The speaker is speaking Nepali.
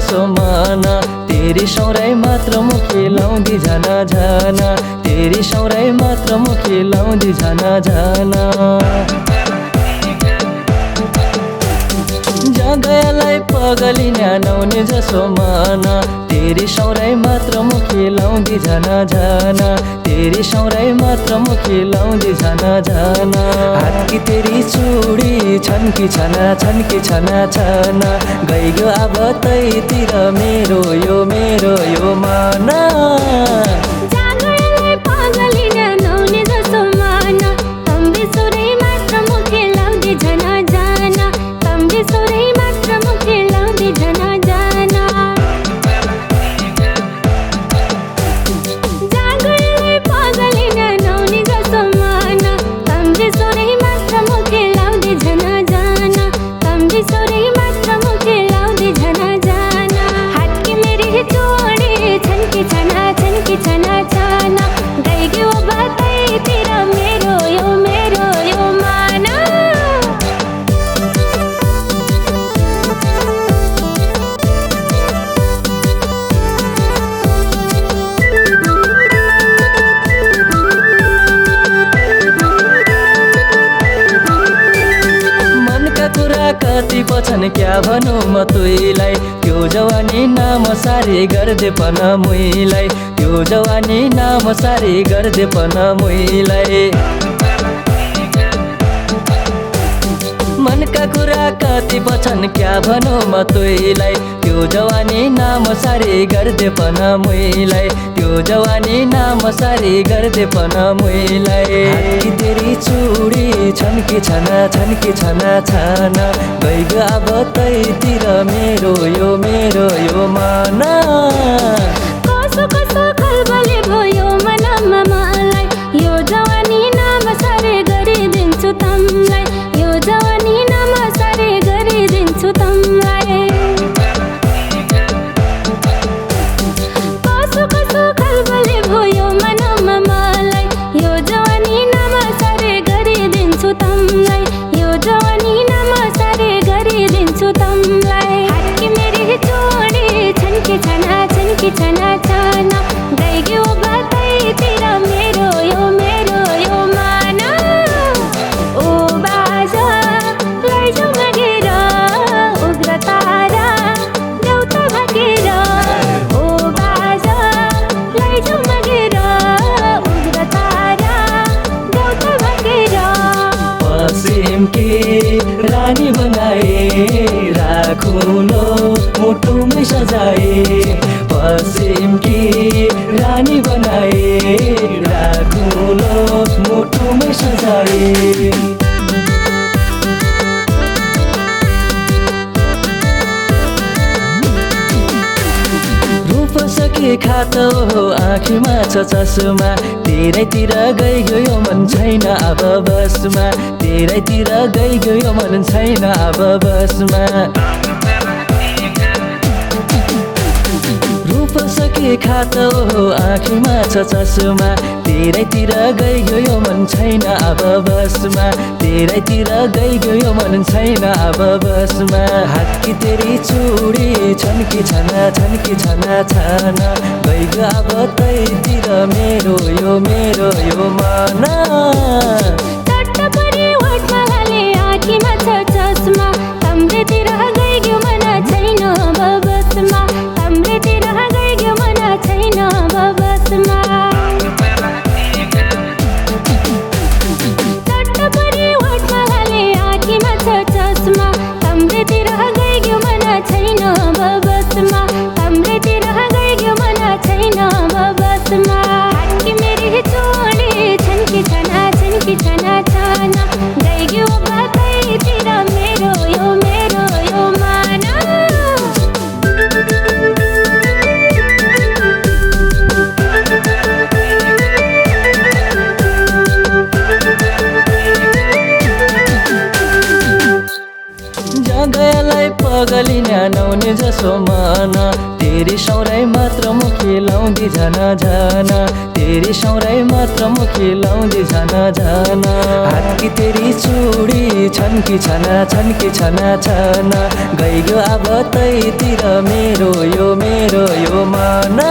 जसो मन तेरी सौराई मात्र मुखी लाउँदी झन झन तेरी सौराई मात्र मुखी लाउँदी झन झन जगलाई पगली न्यानाउने जसो मन तेरी सौराई मात्र मुखी लाउँदी झन झन तेरी सौराई मात्र मुखी लाउँदी झन झन हातकी तेरी चुडी छन्की छना छना गइगयो अब तैतिर मेरो यो मन कति पछन् क्या भनौँ म तुइलाई त्यो जवानी नाम सारी गर्दे पन मुइलाई त्यो जवानी नाम सारी गर्दे पन मुइलाई मनका कुरा कति पछन् क्या भनौँ म तुइलाई त्यो जवानी नाम सारी गर्दे पन मुइलाई त्यो जवानी नाम सारी गर्दे पन मुइलाई हातकी तेरी चुडी छन्की छना गइगयो अब तैतिर मेरो यो मन कसो खलबले भयो मनमा मलाई यो जवानी नाम सारे गरिदिन्छु तमलाई यो जवानी नाम सारे गरिदिन्छु तमलाई कसो खलबले भयो मनमा मलाई यो जवानी नाम सारे गरिदिन्छु तमलाई यो जवानी नाम सारे गरिदिन्छु तमलाई हातकी मेरी चोडी छन्की छना गइगयो बातैतिर मेरो यो मन ओ बाजा लैजाऊ मागेर उग्र तारा देउता भागेर ओ बाजा लैजाऊ मागेर उग्र तारा देउता भागेर पश्चिमकी रानी बनाए राखुलो मुटुमै सजाए पश्चिमकी रानी बनाए राखुलो मुटुमै सजाए रूप सके खातो आँखीमा छ चस्मा तेरैतिर गइगयो यो मन छैन अब बसमा तेरैतिर गइगयो यो मन छैन अब बसमा रूप सके खातो आँखीमा छ चस्मा तेरैतिर गइगयो यो मन छैन अब बसमा तेरैतिर गइगयो यो मन छैन अब बसमा हातकी तेरी चुडी छन्की छना गइगयो अब तैतिर मेरो यो मन टट्टपरी ओठमा हाले आँखीमा छ चस्मा तम्रेतिर गइगयो मन छैन अब बसमा तम्रेतिर गइगयो मन छैन अब बसमा टट्टपरी ओठमा हाले आँखीमा छ चस्मा तम्रेतिर गइगयो मन छैन अब बसमा तम्रेतिर गइगयो मन छैन अब बसमा हातकी मेरी चोडी छन्की छना गइगयो बातैतिर मेरो यो मन जगलाई पगली न्यानाउने जसो मन तेरी सौराई मात्र मुखी लाउँदी झना झना तेरी सौराई मात्र मुखी लाउँदी झना झना हात की तेरी चुडी छन्की छना छना गइगयो अब तैतिर मेरो यो मना